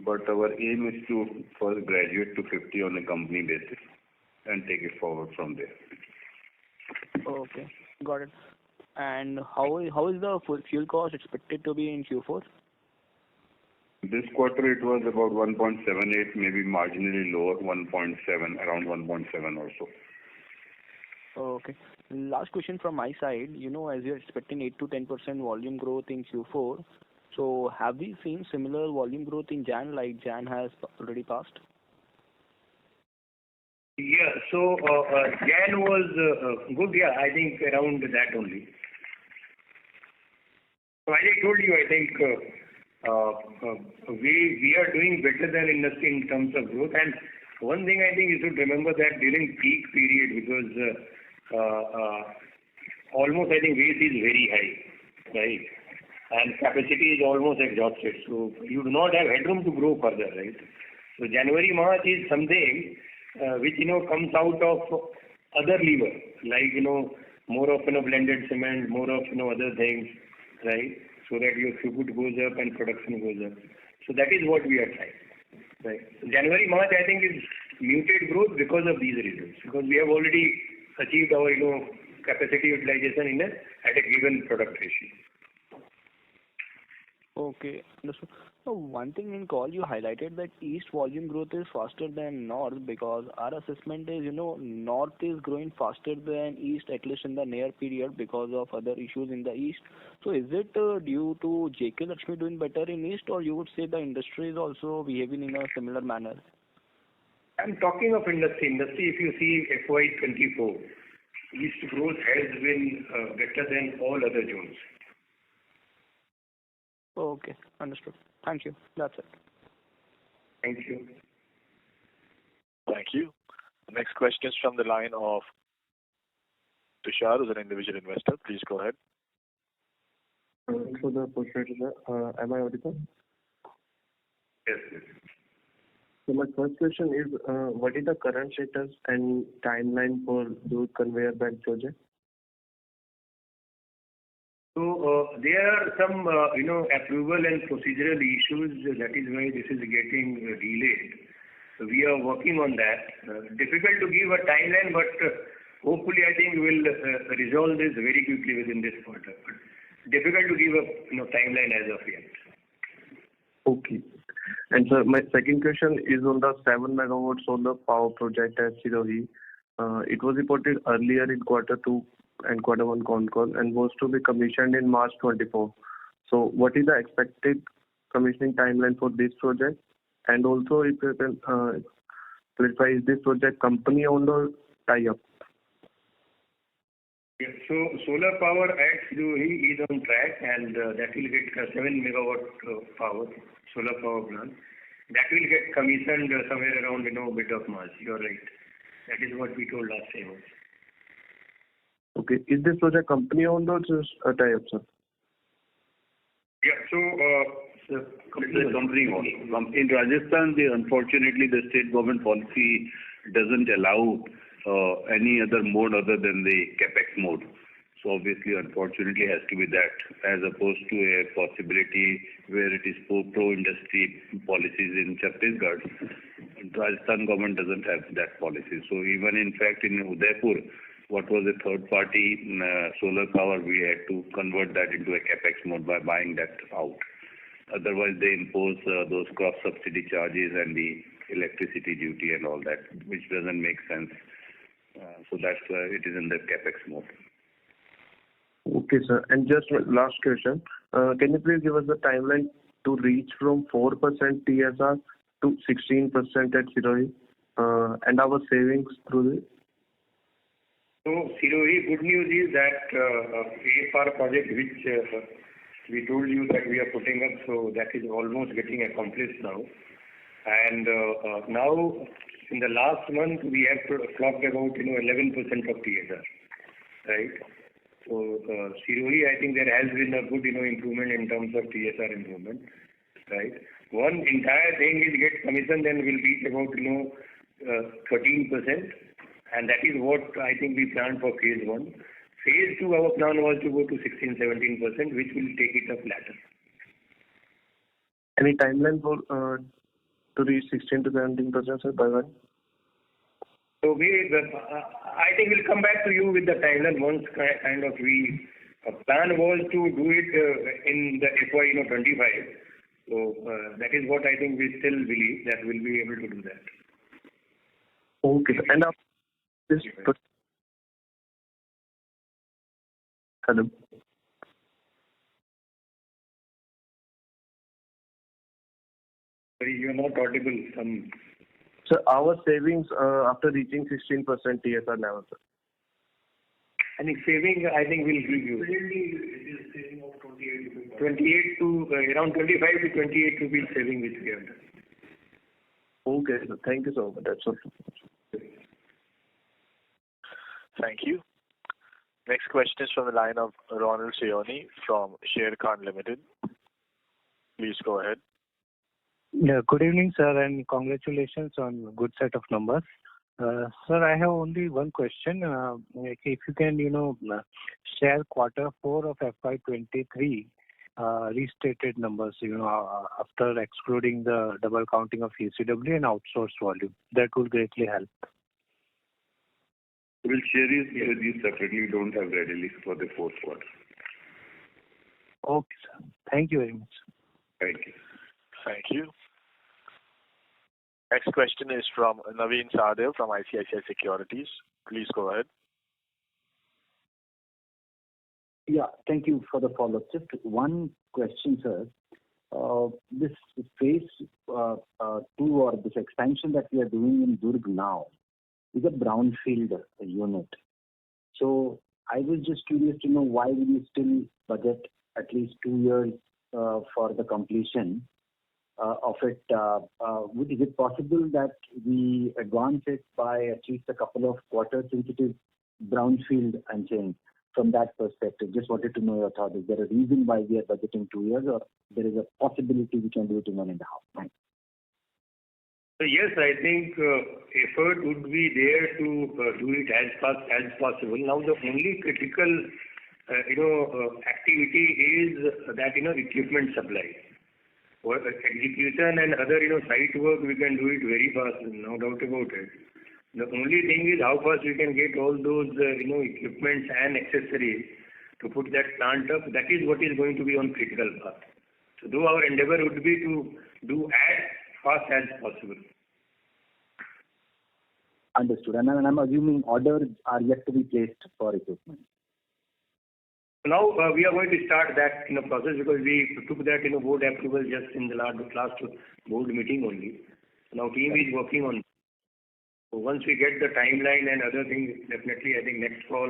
But our aim is to first graduate to 50 on a company basis and take it forward from there. Okay, got it. And how is the fuel cost expected to be in Q4? This quarter it was about 1.78, maybe marginally lower, 1.7, around 1.7 or so. Okay. Last question from my side. You know, as you're expecting 8 to 10% volume growth in Q4, so have we seen similar volume growth in Jan, like Jan has already passed? Yeah, so Jan was good, yeah, I think around that only. So as I told you, I think we are doing better than industry in terms of growth. And one thing I think you should remember that during peak period, because almost I think waste is very high, right? And capacity is almost exhausted. So you do not have headroom to grow further, right? So January, March is something which, comes out of other levers, like, more of, blended cement, more of, other things, right? So that your throughput goes up and production goes up. So that is what we are trying, right? January, March, I think is muted growth because of these reasons. Because we have already achieved our, capacity utilization at a given product ratio. Okay, understood. So one thing in call you highlighted that East volume growth is faster than North, because our assessment is, North is growing faster than East, at least in the near period, because of other issues in the East. So is it due to JK Lakshmi doing better in East, or you would say the industry is also behaving in a similar manner? I'm talking of industry. Industry, if you see FY24, East growth has been better than all other zones. Okay, understood. Thank you. That's it. Thank you. Thank you. The next question is from the line of Tushar, who's an individual investor. Please go ahead. Thanks for the opportunity, sir. Am I audible? Yes. So my first question is, what is the current status and timeline for the conveyor belt project? So there are some, approval and procedural issues. That is why this is getting delayed. So we are working on that. Difficult to give a timeline, but hopefully I think we will resolve this very quickly within this quarter. But difficult to give a timeline as of yet. Okay. And sir, my second question is on the 7 megawatt solar power project at Sirohi. It was reported earlier in quarter 2 and quarter 1 con call and was to be commissioned in March 24. So what is the expected commissioning timeline for this project? And also if you can clarify, is this project company owned or tie-up? Yeah, so solar power at Sirohi is on track, and that will get 7 megawatt power, solar power plant. That will get commissioned somewhere around, mid of March. You're right. That is what we told last time also. Okay. Is this project company owned or just a tie-up, sir? Yeah, so company owned. In Rajasthan, unfortunately, the state government policy doesn't allow any other mode other than the capex mode. So obviously, unfortunately, has to be that, as opposed to a possibility where it is pro-industry policies in Chhattisgarh. Rajasthan government doesn't have that policy. So even in fact in Udaipur, what was a third-party solar power, we had to convert that into a capex mode by buying that out. Otherwise, they impose those cross-subsidy charges and the electricity duty and all that, which doesn't make sense. So that's why it is in the capex mode. Okay, sir. And just one last question. Can you please give us the timeline to reach from 4% TSR to 16% at Sirohi, and our savings through this? So, Sirohi, good news is that AFR project, which we told you that we are putting up, so that is almost getting accomplished now. And now, in the last month, we have clocked about 11% of TSR, right? So, Sirohi, I think there has been a good improvement in terms of TSR improvement, right? One entire thing will get commissioned, then will reach about 13%, and that is what I think we planned for phase 1. Phase 2, our plan was to go to 16-17%, which will take it up later. Any timeline for to reach 16 to 17%, sir, by when? So I think we'll come back to you with the timeline once kind of we plan was to do it in the FY25. So that is what I think we still believe that we'll be able to do that. Okay, sir. And this. Hello. Sorry, you are not audible. So our savings after reaching 16% TSR level, sir. I think saving, I think we'll give you. It is saving of 28 to around 25 to 28 rupees saving which we have done. Okay, sir. Thank you so much. That's all. Thank you. Next question is from the line of Ronald Sioni from Sharekhan Limited. Please go ahead. Yeah, good evening, sir, and congratulations on good set of numbers. Sir, I have only one question. If you can, share quarter 4 of FY23 restated numbers, after excluding the double counting of ECW and outsourced volume. That would greatly help. We'll share it with you separately. We don't have ready list for the fourth quarter. Okay, sir. Thank you very much. Thank you. Thank you. Next question is from Naveen Sahadeo from ICICI Securities. Please go ahead. Yeah, thank you for the follow-up. Just one question, sir. This phase 2 or this expansion that we are doing in Durg now is a brownfield unit. So I was just curious to know why will you still budget at least 2 years for the completion of it. Is it possible that we advance it by at least a couple of quarters since it is brownfield, I'm saying, from that perspective? Just wanted to know your thought. Is there a reason why we are budgeting 2 years, or there is a possibility we can do it in 1.5? Thanks. So yes, I think effort would be there to do it as fast as possible. Now the only critical activity is that equipment supply. For execution and other site work, we can do it very fast, no doubt about it. The only thing is how fast we can get all those equipments and accessories to put that plant up. That is what is going to be on critical path. So though our endeavor would be to do as fast as possible. Understood. And I'm assuming orders are yet to be placed for equipment. Now we are going to start that process because we took that board approval just in the last board meeting only. Now team is working on it. So once we get the timeline and other things, definitely I think next call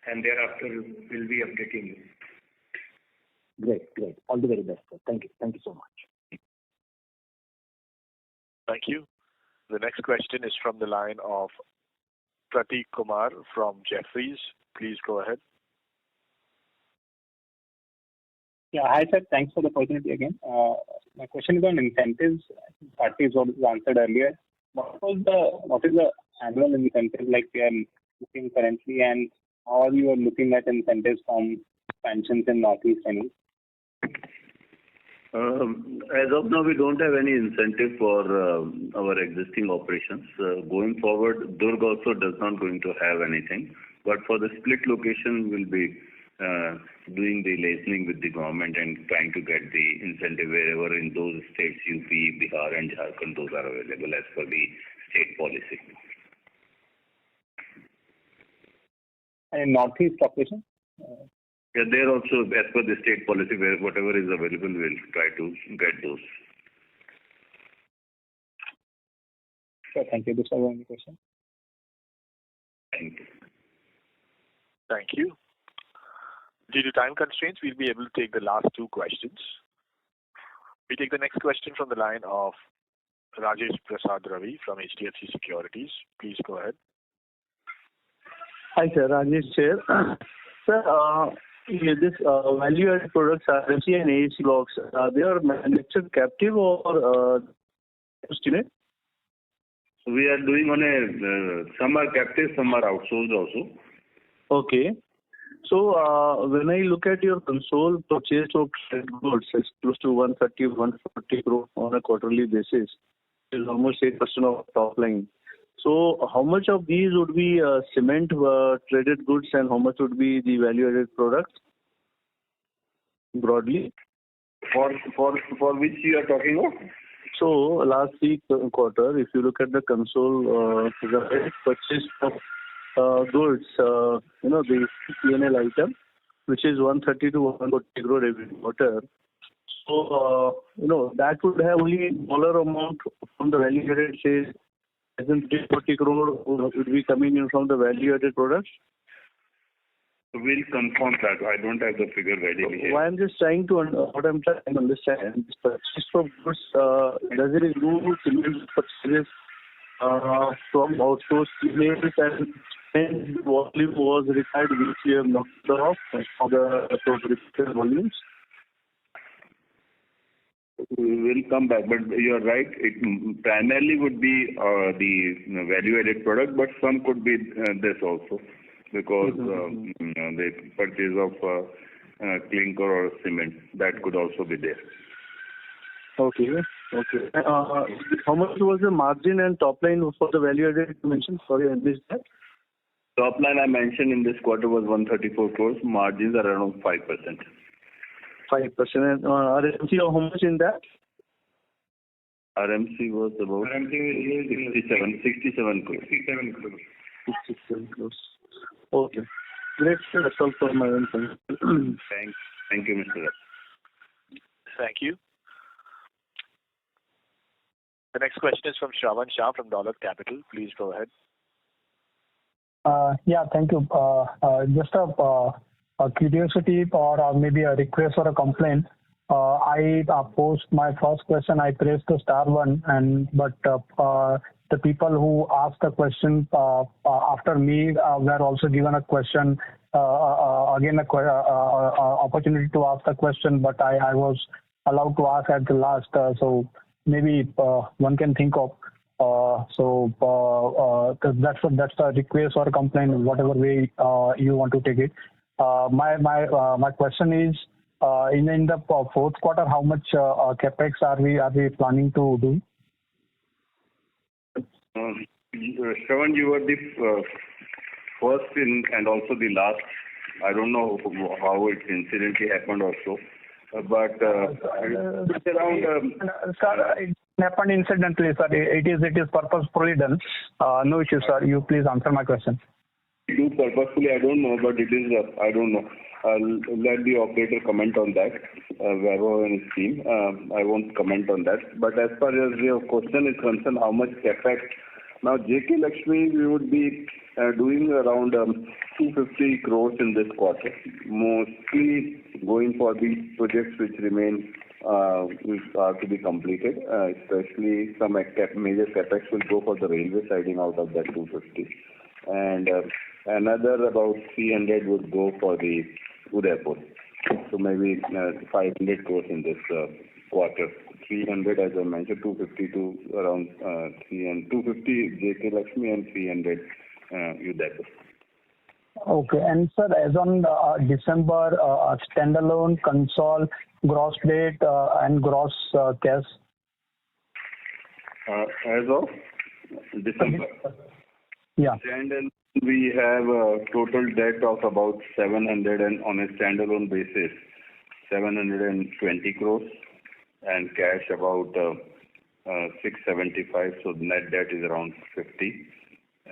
and thereafter we'll be updating you. Great. All the very best, sir. Thank you. Thank you so much. Thank you. The next question is from the line of Prateek Kumar from Jefferies. Please go ahead. Yeah, hi sir. Thanks for the opportunity again. My question is on incentives. Partly is what was answered earlier. What is the annual incentive like we are looking currently, and how are you looking at incentives from expansions in Northeast any? As of now, we don't have any incentive for our existing operations. Going forward, Durg also does not going to have anything. But for the split location, we'll be doing the liaising with the government and trying to get the incentive wherever in those states, UP, Bihar and Jharkhand, those are available as per the state policy. And Northeast operation? Yeah, there also, as per the state policy, where whatever is available, we'll try to get those. Sure, thank you. This was only question. Thank you. Thank you. Due to time constraints, we'll be able to take the last two questions. We take the next question from the line of Rajesh Prasad Ravi from HDFC Securities. Please go ahead. Hi, sir. Rajesh here. Sir, this value-added products, RMC and AAC blocks, they are manufactured captive or estimate? We are doing on a, some are captive, some are outsourced also. Okay. So, when I look at your console purchase of goods, it's close to 130, 140 crore on a quarterly basis. It's almost 8% of top line. So, how much of these would be cement traded goods and how much would be the value-added products? Broadly. For which you are talking of? So, last week quarter, if you look at the console purchase of goods, the P&L item, which is 130 to 140 crore every quarter. So, that would have only dollar amount from the value-added sales, as in 340 crore would be coming in from the value-added products. We'll confirm that. I don't have the figure ready here. What I'm trying to understand, this purchase of goods, does it include cement purchases from outsourced mills and volume was required which we have knocked off for the total volumes? We will come back, but you are right. It primarily would be the value-added product, but some could be this also, because the purchase of clinker or cement, that could also be there. Okay. How much was the margin and top line for the value-added you mentioned? Sorry, I missed that. Top line I mentioned in this quarter was 134 crores. Margins are around 5%. 5%. And RMC, how much in that? RMC was about 67 crores. 67 crores. Okay. Great. That's all for my own. Thank you, Mr. Rath. Thank you. The next question is from Shravan Shah from Dolat Capital. Please go ahead. Yeah, thank you. Just a curiosity or maybe a request or a complaint. I post my first question. I pressed the *1, but the people who asked the question after me were also given a question again, opportunity to ask a question, but I was allowed to ask at the last. So maybe one can think of. That's a request or a complaint, whatever way you want to take it. My question is, in the fourth quarter, how much capex are we planning to do? Shravan, you were the first in and also the last. I don't know how it incidentally happened also, but it's around. Sir, it happened incidentally, sir. It is purposefully done. No issue, sir. You please answer my question. Do purposefully, I don't know, but it is, I don't know. I'll let the operator comment on that, Vaibhav and his team. I won't comment on that. But as far as your question is concerned, how much capex? Now, JK Lakshmi, we would be doing around 250 crores in this quarter, mostly going for the projects which remain which are to be completed, especially some major capex will go for the railway siding out of that 250. And another about 300 would go for the Udaipur. So maybe 500 crores in this quarter. 300, as I mentioned, 250 to around 250 JK Lakshmi and 300 Udaipur. Okay. And sir, as on December, standalone, console, gross debt and gross cash? As of December? Yeah. We have a total debt of about 700 and on a standalone basis, 720 crores and cash about 675. So the net debt is around 50.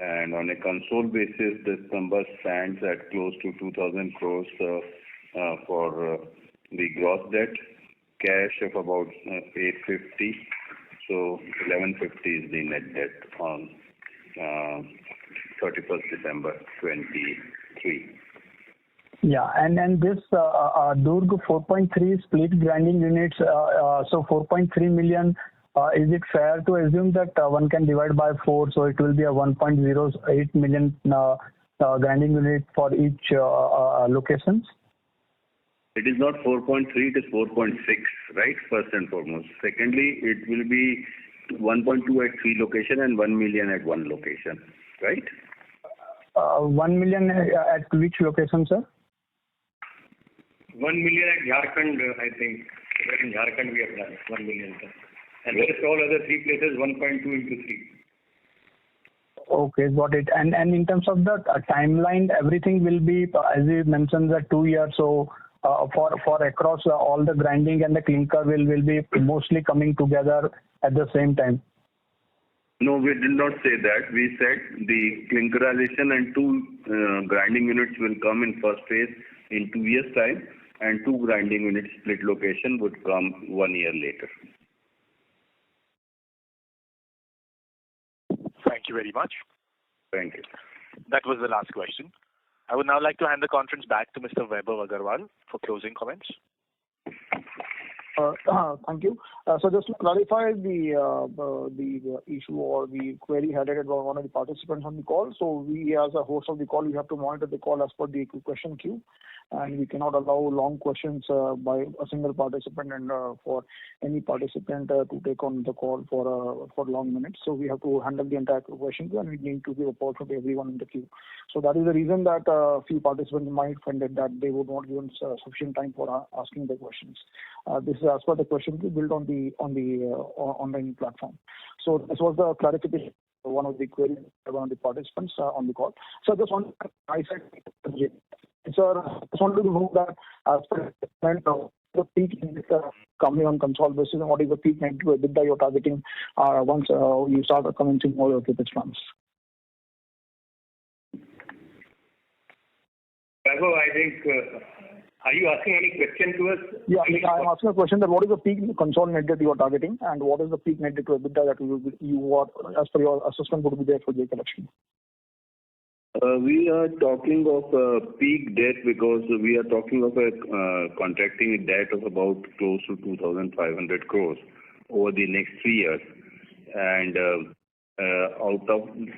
And on a console basis, this number stands at close to 2,000 crores for the gross debt, cash of about 850. So 1150 is the net debt on 31st December 23. Yeah, and this Durg 4.3 split grinding units, so 4.3 million. Is it fair to assume that one can divide by 4, so it will be a 1.08 million grinding unit for each locations? It is not 4.3, it is 4.6, right? First and foremost. Secondly, it will be 1.2 at 3 location and 1 million at 1 location, right? 1 million at which location, sir? 1 million at Jharkhand, I think. In Jharkhand we have done 1 million. And there is all other 3 places, 1.2 into 3. Okay, got it. And in terms of the timeline, everything will be, as you mentioned, that 2 years. So for across all the grinding and the clinker will be mostly coming together at the same time. No, we did not say that. We said the clinkerization and 2 grinding units will come in first phase in 2 years' time, and 2 grinding units split location would come 1 year later. Thank you very much. Thank you. That was the last question. I would now like to hand the conference back to Mr. Vaibhav Agarwal for closing comments. Thank you. So just to clarify the issue or the query highlighted by one of the participants on the call. So we, as a host of the call, we have to monitor the call as per the question queue, and we cannot allow long questions by a single participant and for any participant to take on the call for long minutes. So we have to handle the entire question queue, and we need to give opportunity to everyone in the queue. So that is the reason that few participants might find it that they would not given sufficient time for asking the questions. This is as per the question queue built on the online platform. So this was the clarification. One of the queries by one of the participants on the call. So just one, I said, sir, I just wanted to know that as per the peak company on consolidated basis, and what is the peak net to EBITDA you're targeting once you start commencing all your CapEx plans? Vaibhav, I think, are you asking any question to us? Yeah, I'm asking a question that what is the peak consolidated net that you are targeting, and what is the peak net to EBITDA that you are, as per your assessment, would be there for JK Lakshmi? We are talking of peak debt because we are talking of contracting a debt of about close to 2,500 crores over the next 3 years, and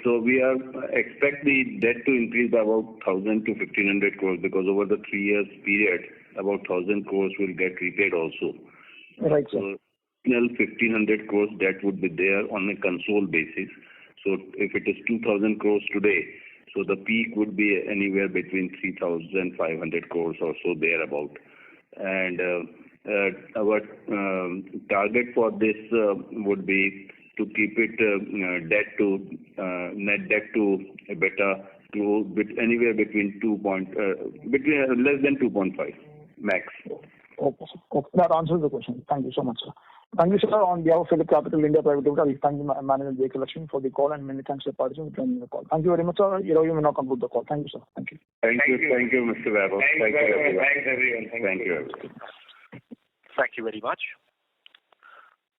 so we are expect the debt to increase by about 1,000 to 1,500 crores because over the 3 years period about 1,000 crores will get repaid also. Right. So 1,500 crores debt would be there on a console basis. So if it is 2,000 crores today, so the peak would be anywhere between 3,500 crores or so thereabout. And our target for this would be to keep it net debt to EBITDA anywhere between less than 2.5 max. Okay. That answers the question. Thank you so much, sir. Thank you, sir. On behalf of Phillip Capital India Private Limited, we thank the manager JK Lakshmi for the call, and many thanks to the participants for joining the call. Thank you very much, sir. You may now conclude the call. Thank you, sir. Thank you. Thank you, Mr. Vaibhav. Thanks, everyone. Thank you, everyone. Thank you very much.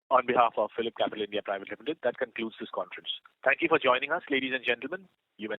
On behalf of Phillip Capital India Private Limited, that concludes this conference. Thank you for joining us, ladies and gentlemen. You may